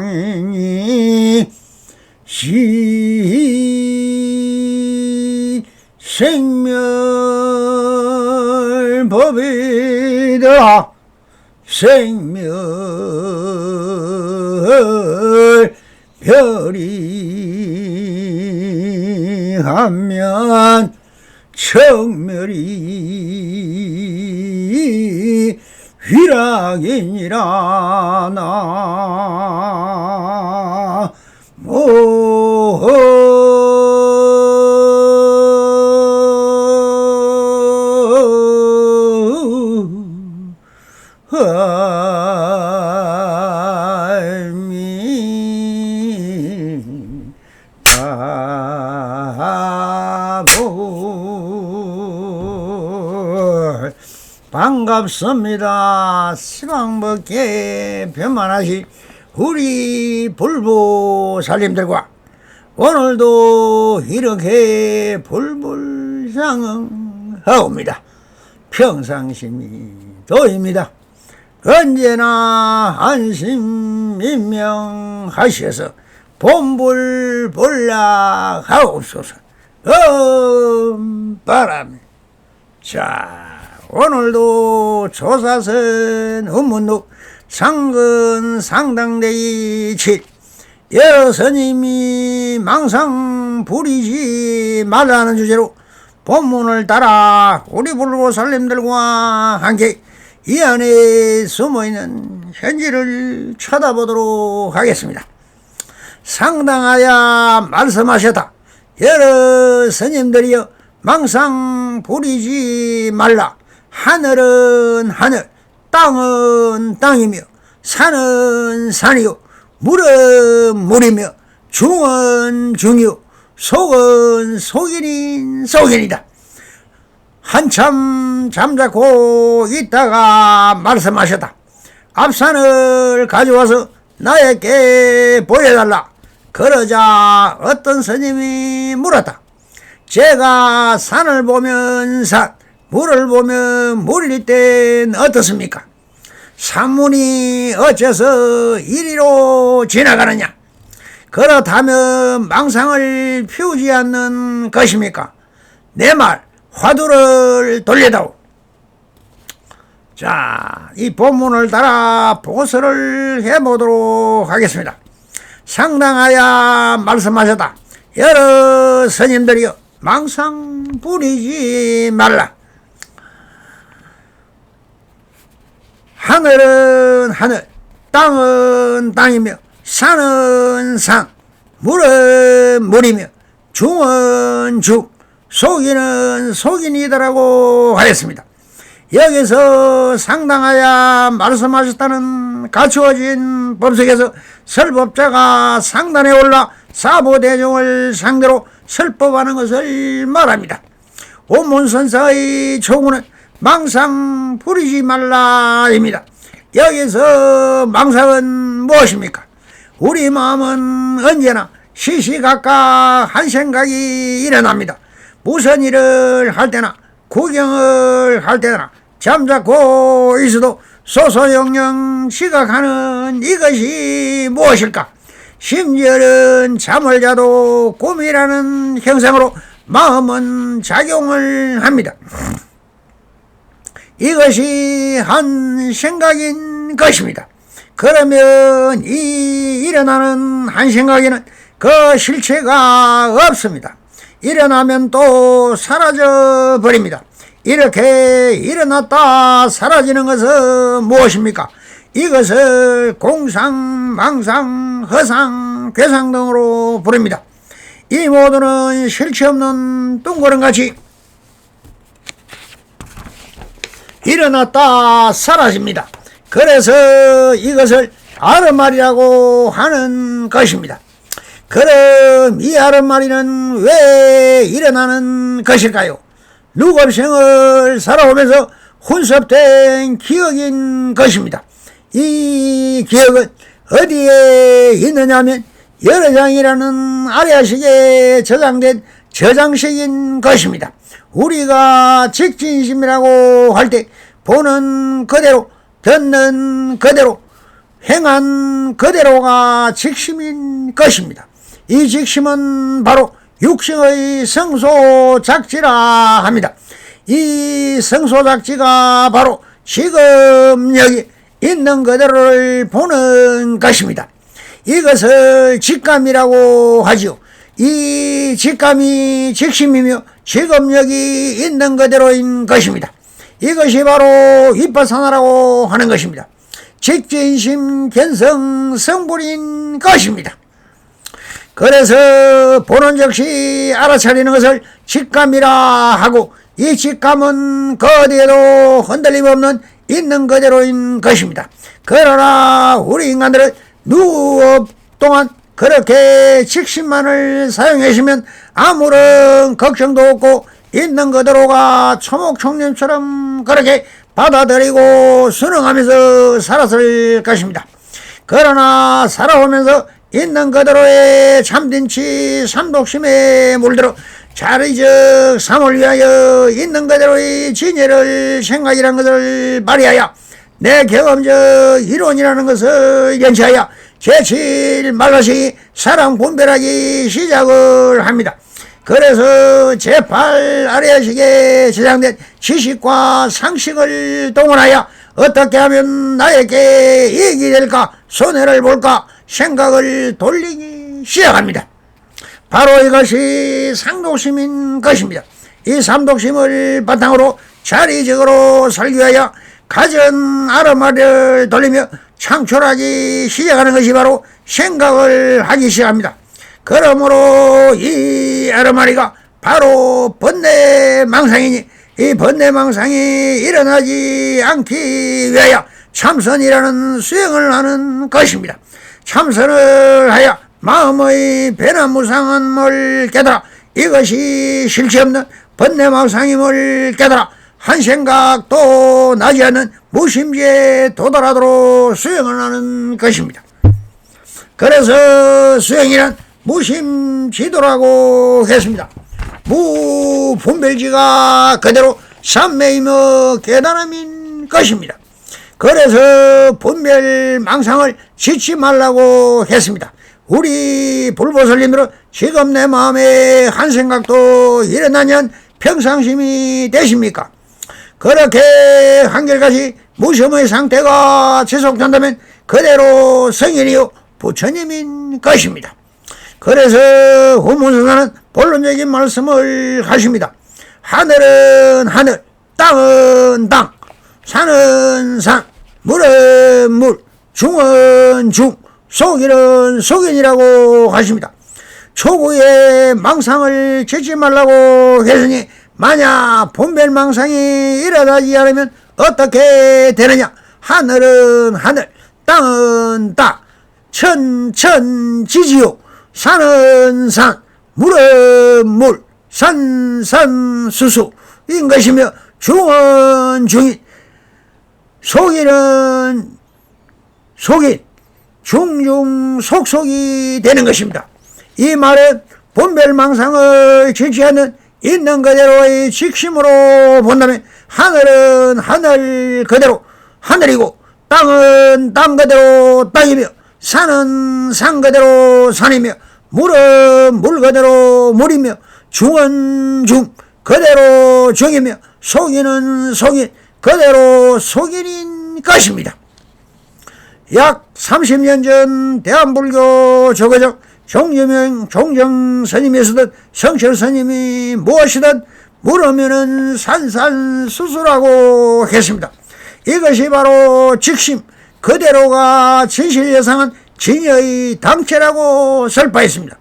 부상이 생멸법이다. 생멸별이 하면 청멸이 휘락이니라. 나 반갑습니다. 시방법계 변만하신 우리 불보살님들과 오늘도 이렇게 불불상응하옵니다. 평상심이 도입니다. 언제나 안심민명하셔서 본불본락하옵소서. 바람이. 자, 오늘도 조사선 운문록 상근 상당대의 7 여러 스님이 망상 부리지 말라는 주제로 본문을 따라 우리 불보살님들과 함께 이 안에 숨어있는 현지를 쳐다보도록 하겠습니다. 상당하야 말씀하셨다. 여러 스님들이여 망상 부리지 말라. 하늘은 하늘, 땅은 땅이며 산은 산이요 물은 물이며 중은 중이요 속은 속인인 속인이다. 한참 잠자코 있다가 말씀하셨다. 앞산을 가져와서 나에게 보여달라. 그러자 어떤 스님이 물었다. 제가 산을 보면 산, 물을 보면 물일 땐 어떻습니까? 산문이 어째서 이리로 지나가느냐? 그렇다면 망상을 피우지 않는 것입니까? 내 말 화두를 돌려다오. 자, 이 본문을 따라 보고서를 해보도록 하겠습니다. 상당하야 말씀하셨다. 여러 스님들이여 망상 부리지 말라. 하늘은 하늘, 땅은 땅이며 산은 산, 물은 물이며 중은 중, 속인은 속인이더라고 하였습니다. 여기서 상당하야 말씀하셨다는 갖추어진 법석에서 설법자가 상단에 올라 사보대중을 상대로 설법하는 것을 말합니다. 온문선사의 총우는 망상 부리지 말라입니다. 여기서 망상은 무엇입니까? 우리 마음은 언제나 시시각각 한 생각이 일어납니다. 무슨 일을 할 때나 구경을 할 때나 잠자코 있어도 소소영영 시각하는 이것이 무엇일까? 심지어는 잠을 자도 꿈이라는 형상으로 마음은 작용을 합니다. 이것이 한 생각인 것입니다. 그러면 이 일어나는 한 생각에는 그 실체가 없습니다. 일어나면 또 사라져 버립니다. 이렇게 일어났다 사라지는 것은 무엇입니까? 이것을 공상, 망상, 허상, 괴상 등으로 부릅니다. 이 모두는 실체 없는 뚱그런같이 일어났다 사라집니다. 그래서 이것을 아르마리라고 하는 것입니다. 그럼 이 아르마리는 왜 일어나는 것일까요? 누겁생을 살아오면서 혼섭된 기억인 것입니다. 이 기억은 어디에 있느냐면 여러 장이라는 아래식에 저장된 저장식인 것입니다. 우리가 직진심이라고 할 때 보는 그대로, 듣는 그대로, 행한 그대로가 직심인 것입니다. 이 직심은 바로 육신의 성소작지라 합니다. 이 성소작지가 바로 지금 여기 있는 그대로를 보는 것입니다. 이것을 직감이라고 하지요. 이 직감이 직심이며 지금 여기 있는 그대로인 것입니다. 이것이 바로 위파사나라고 하는 것입니다. 직진심 견성 성불인 것입니다. 그래서 보는 즉시 알아차리는 것을 직감이라 하고, 이 직감은 그 어디에도 흔들림 없는 있는 그대로인 것입니다. 그러나 우리 인간들은 누업 동안 그렇게 직심만을 사용하시면 아무런 걱정도 없고 있는 그대로가 초목총님처럼 그렇게 받아들이고 순응하면서 살았을 것입니다. 그러나 살아오면서 있는 그대로의 참된치 삼독심에 물들어 자리적 삼을 위하여 있는 그대로의 진예를 생각이라는 것을 발휘하여 내 경험적 이론이라는 것을 연치하여 제7 말라시 사랑 분별하기 시작을 합니다. 그래서 제8 아래식에 제장된 지식과 상식을 동원하여 어떻게 하면 나에게 이익이 될까, 손해를 볼까 생각을 돌리기 시작합니다. 바로 이것이 상독심인 것입니다. 이 삼독심을 바탕으로 자리적으로 살기 위하여 가진 아르마리를 돌리며 창출하기 시작하는 것이 바로 생각을 하기 시작합니다. 그러므로 이 아르마리가 바로 번뇌망상이니, 이 번뇌망상이 일어나지 않기 위하여 참선이라는 수행을 하는 것입니다. 참선을 하여 마음의 변화무상함을 깨달아 이것이 실체 없는 번뇌망상임을 깨달아 한 생각도 나지 않는 무심지에 도달하도록 수행을 하는 것입니다. 그래서 수행이란 무심지도라고 했습니다. 무분별지가 그대로 삼매이며 깨달음인 것입니다. 그래서 분별망상을 짓지 말라고 했습니다. 우리 불보살님들은 지금 내 마음에 한 생각도 일어나면 평상심이 되십니까? 그렇게 한결같이 무심의 상태가 지속된다면 그대로 성인이요 부처님인 것입니다. 그래서 후문선사는 본론적인 말씀을 하십니다. 하늘은 하늘, 땅은 땅, 산은 산, 물은 물, 중은 중, 속인은 속인이라고 하십니다. 초구의 망상을 짓지 말라고 했으니 만약 분별망상이 일어나지 않으면 어떻게 되느냐? 하늘은 하늘, 땅은 땅, 천천지지요, 산은 산, 물은 물, 산산수수인 것이며 중은 중인, 속인은 속인, 중중 속속이 되는 것입니다. 이 말은 분별망상을 짓지 않는 있는 그대로의 직심으로 본다면 하늘은 하늘 그대로 하늘이고, 땅은 땅 그대로 땅이며, 산은 산 그대로 산이며, 물은 물 그대로 물이며, 중은 중 그대로 중이며, 속인은 속인 그대로 속인인 것입니다. 약 30년 전 대한불교 조계종 종유명 종정 스님이었던 성철 스님이 무엇이든 물으면은 산산수수라고 했습니다. 이것이 바로 직심 그대로가 진실예상한 진여의 당체라고 설파했습니다.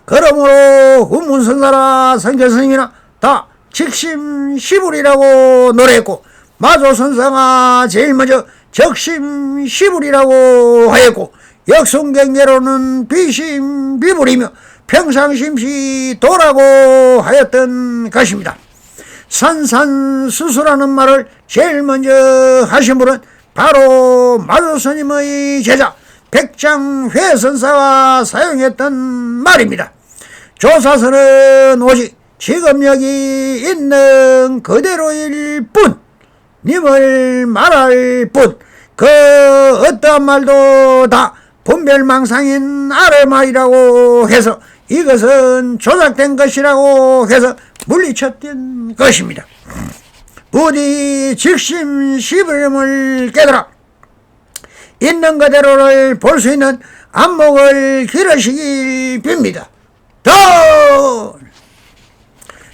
그러므로 후문선사나 성철 스님이나 다 직심 시불이라고 노래했고, 마조선사가 제일 먼저 적심 시불이라고 하였고, 역순경계로는 비심 비불이며 평상심시 도라고 하였던 것입니다. 산산수수라는 말을 제일 먼저 하신 분은 바로 마조스님의 제자 백장회선사가 사용했던 말입니다. 조사서는 오직 지금 여기 있는 그대로일 뿐, 님을 말할 뿐, 그 어떠한 말도 다 분별망상인 아르말이라고 해서 이것은 조작된 것이라고 해서 물리쳤던 것입니다. 부디 직심 시부름을 깨달아 있는 그대로를 볼 수 있는 안목을 기르시길 빕니다.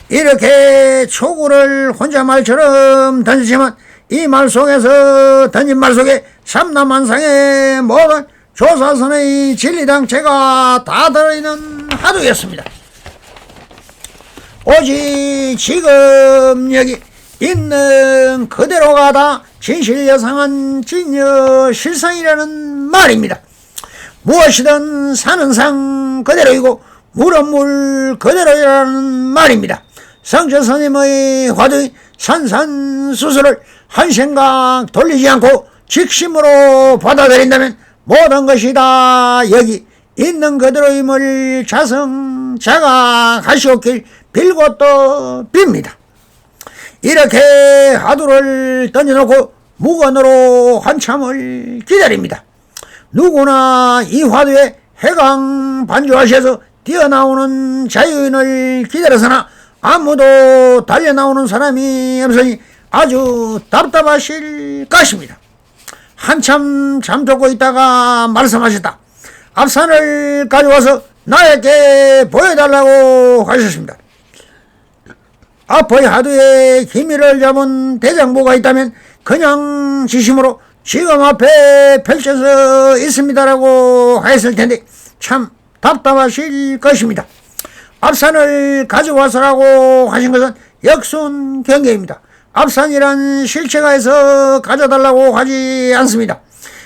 이렇게 초구를 혼자 말처럼 던지지만 이 말 속에서 던진 말 속에 삼남만상의 모든 조사선의 진리당체가 다 들어있는 화두였습니다. 오직 지금 여기 있는 그대로가 다 진실여상한 진여 실상이라는 말입니다. 무엇이든 사는 상 그대로이고 물은 물 그대로이라는 말입니다. 성처스님의 화두인 산산수수를 한 생각 돌리지 않고 직심으로 받아들인다면 모든 것이 다 여기 있는 그대로임을 자성자각하시옵길 빌고 또 빕니다. 이렇게 화두를 던져놓고 무건으로 한참을 기다립니다. 누구나 이 화두에 해강반주하셔서 뛰어나오는 자유인을 기다려서나 아무도 달려나오는 사람이 없으니 아주 답답하실 것입니다. 한참 잠들고 있다가 말씀하셨다. 앞산을 가져와서 나에게 보여달라고 하셨습니다. 앞의 하두에 기미를 잡은 대장부가 있다면 그냥 지심으로 지금 앞에 펼쳐서 있습니다라고 하였을 텐데 참 답답하실 것입니다. 앞산을 가져와서라고 하신 것은 역순 경계입니다. 앞산이란 실체가 해서 가져달라고 하지 않습니다.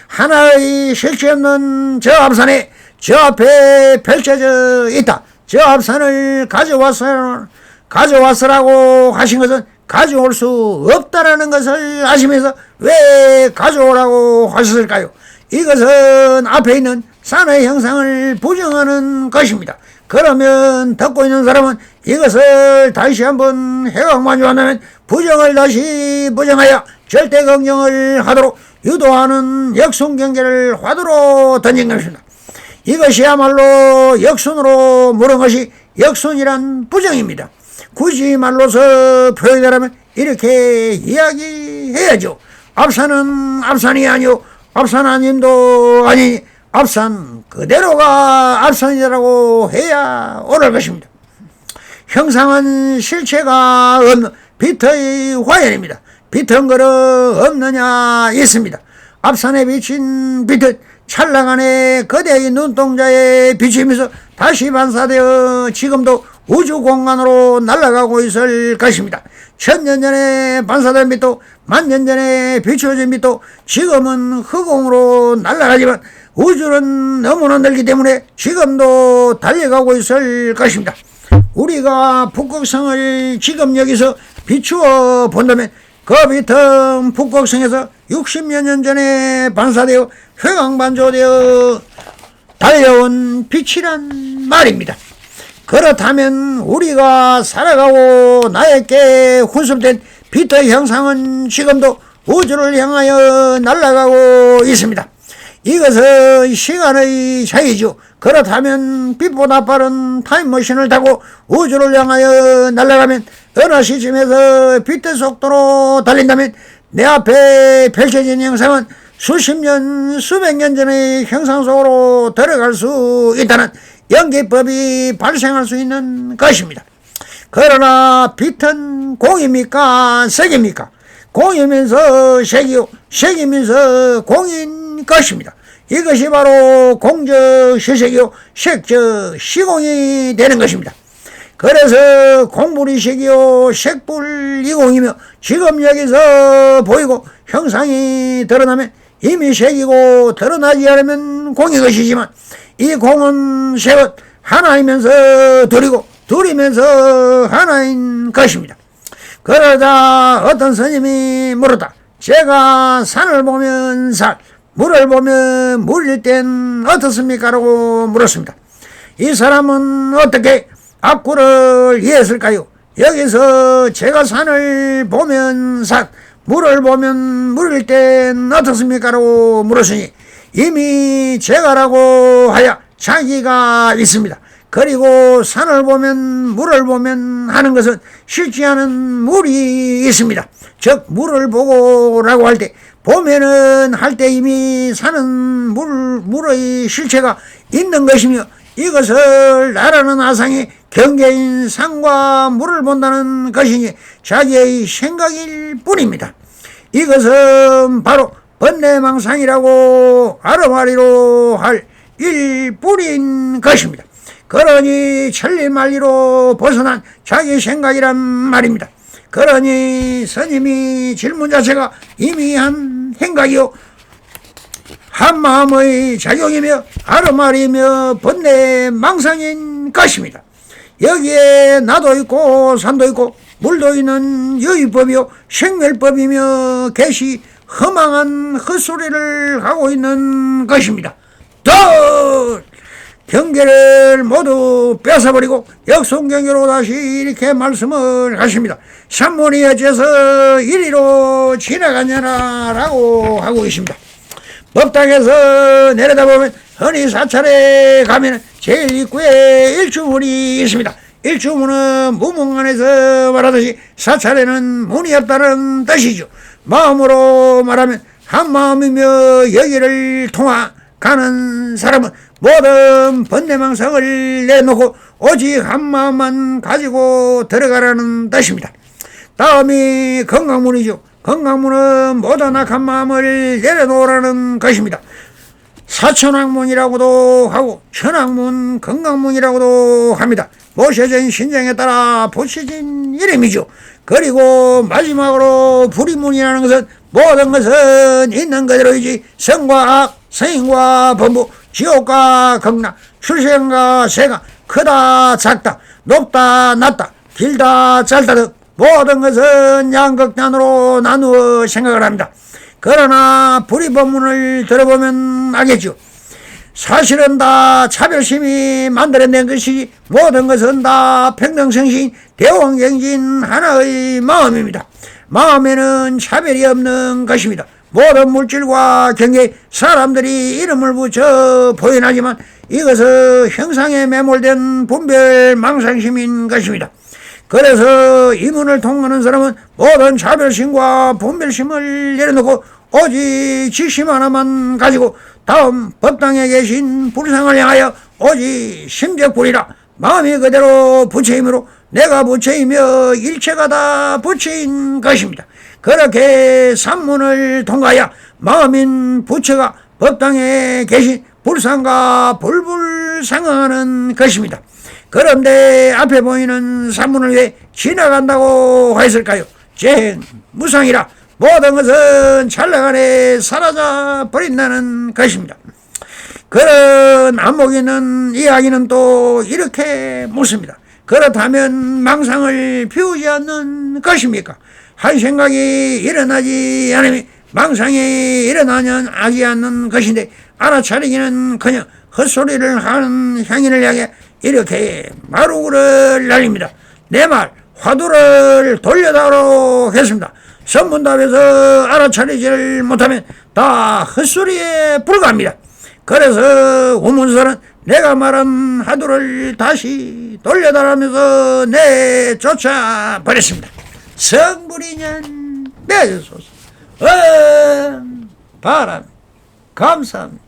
하나의 실체 없는 저 앞산에 저 앞에 펼쳐져 있다. 저 앞산을 가져왔으라고 하신 것은 가져올 수 없다라는 것을 아시면서 왜 가져오라고 하셨을까요? 이것은 앞에 있는 산의 형상을 부정하는 것입니다. 그러면 듣고 있는 사람은 이것을 다시 한번 해강반주한다면 부정을 다시 부정하여 절대긍정을 하도록 유도하는 역순경계를 화두로 던진 것입니다. 이것이야말로 역순으로 물은 것이 역순이란 부정입니다. 굳이 말로서 표현하라면 이렇게 이야기해야죠. 앞산은 앞산이 아니오 앞산 아님도 아니니 앞산 그대로가 앞산이라고 해야 옳을 것입니다. 형상은 실체가 없는 빛의 화연입니다. 빛은 그릇 없느냐 있습니다. 앞산에 비친 빛은 찰나간의 거대의 눈동자에 비추면서 다시 반사되어 지금도 우주 공간으로 날아가고 있을 것입니다. 천년 전에 반사된 빛도 만년 전에 비추어진 빛도 지금은 허공으로 날아가지만 우주는 너무나 넓기 때문에 지금도 달려가고 있을 것입니다. 우리가 북극성을 지금 여기서 비추어 본다면 그 빛은 북극성에서 60여 년 전에 반사되어 회광반조되어 달려온 빛이란 말입니다. 그렇다면 우리가 살아가고 나에게 훈습된 빛의 형상은 지금도 우주를 향하여 날아가고 있습니다. 이것은 시간의 차이죠. 그렇다면 빛보다 빠른 타임머신을 타고 우주를 향하여 날아가면 어느 시점에서 빛의 속도로 달린다면 내 앞에 펼쳐진 형상은 수십 년, 수백 년 전의 형상 속으로 들어갈 수 있다는 연기법이 발생할 수 있는 것입니다. 그러나 빛은 공입니까? 색입니까? 공이면서 색이요, 색이면서 공인 것입니다. 이것이 바로 공적 시색이요, 색적 시공이 되는 것입니다. 그래서 공불이색이요, 색불이공이며 지금 여기서 보이고 형상이 드러나면 이미 색이고 드러나지 않으면 공인 것이지만 이 공은 색은 하나이면서 둘이고 둘이면서 하나인 것입니다. 그러자 어떤 스님이 물었다. 제가 산을 보면 살, 물을 보면 물릴 땐 어떻습니까? 라고 물었습니다. 이 사람은 어떻게 악구를 이해했을까요? 여기서 제가 산을 보면 산, 물을 보면 물릴 땐 어떻습니까? 라고 물었으니 이미 제가라고 하여 자기가 있습니다. 그리고 산을 보면 물을 보면 하는 것은 실지 않은 물이 있습니다. 즉 물을 보고라고 할 때 보면은 할 때 이미 사는 물의 실체가 있는 것이며 이것을 나라는 아상의 경계인 산과 물을 본다는 것이니 자기의 생각일 뿐입니다. 이것은 바로 번뇌망상이라고 아르마리로 할 일뿐인 것입니다. 그러니 천리만리로 벗어난 자기 생각이란 말입니다. 그러니 스님이 질문 자체가 이미 한 생각이요 한 마음의 작용이며 아르마리며 번뇌망상인 것입니다. 여기에 나도 있고 산도 있고 물도 있는 유의법이요 생멸법이며 개시 허망한 헛소리를 하고 있는 것입니다. 경계를 모두 뺏어버리고 역송경계로 다시 이렇게 말씀을 하십니다. 산문이 어째서 이리로 지나가냐라고 하고 계십니다. 법당에서 내려다보면 흔히 사찰에 가면 제일 입구에 일주문이 있습니다. 일주문은 무문안에서 말하듯이 사찰에는 문이 없다는 뜻이죠. 마음으로 말하면 한 마음이며 여기를 통하 가는 사람은 모든 번뇌망상을 내놓고 오직 한 마음만 가지고 들어가라는 뜻입니다. 다음이 건강문이죠. 건강문은 모든 악한 마음을 내려놓으라는 것입니다. 사천왕문이라고도 하고 천왕문, 건강문이라고도 합니다. 모셔진 신정에 따라 붙여진 이름이죠. 그리고 마지막으로 불의문이라는 것은 모든 것은 있는 그대로이지 성과 악, 성인과 범부, 지옥과 극락, 출생과 세가, 크다 작다, 높다 낮다, 길다 짧다 등 모든 것은 양극단으로 나누어 생각을 합니다. 그러나 불의법문을 들어보면 알겠죠. 사실은 다 차별심이 만들어낸 것이지 모든 것은 다 평등성신 대원경진 하나의 마음입니다. 마음에는 차별이 없는 것입니다. 모든 물질과 경계에 사람들이 이름을 붙여 보인하지만 이것은 형상에 매몰된 분별 망상심인 것입니다. 그래서 이 문을 통하는 사람은 모든 차별심과 분별심을 내려놓고 오직 지심 하나만 가지고 다음 법당에 계신 불상을 향하여 오직 심적불이라 마음이 그대로 부처이므로 내가 부처이며 일체가 다 부처인 것입니다. 그렇게 산문을 통하여 마음인 부처가 법당에 계신 불상과 불불상하는 것입니다. 그런데 앞에 보이는 산문을 왜 지나간다고 했을까요? 무상이라 모든 것은 찰나간에 사라져 버린다는 것입니다. 그런 안목이 있는 이야기는 또 이렇게 묻습니다. 그렇다면 망상을 피우지 않는 것입니까? 한 생각이 일어나지 않으면 망상이 일어나지 않는 것인데 알아차리기는커녕 헛소리를 하는 향인을 향해 이렇게 마루를 날립니다. 내 말 화두를 돌려다오도록 했습니다. 선문답에서 알아차리지를 못하면 다 헛소리에 불과합니다. 그래서 우문설은 내가 말한 화두를 다시 돌려달라면서 내쫓아 버렸습니다. 성불이년 내소서 바람 감사합니다.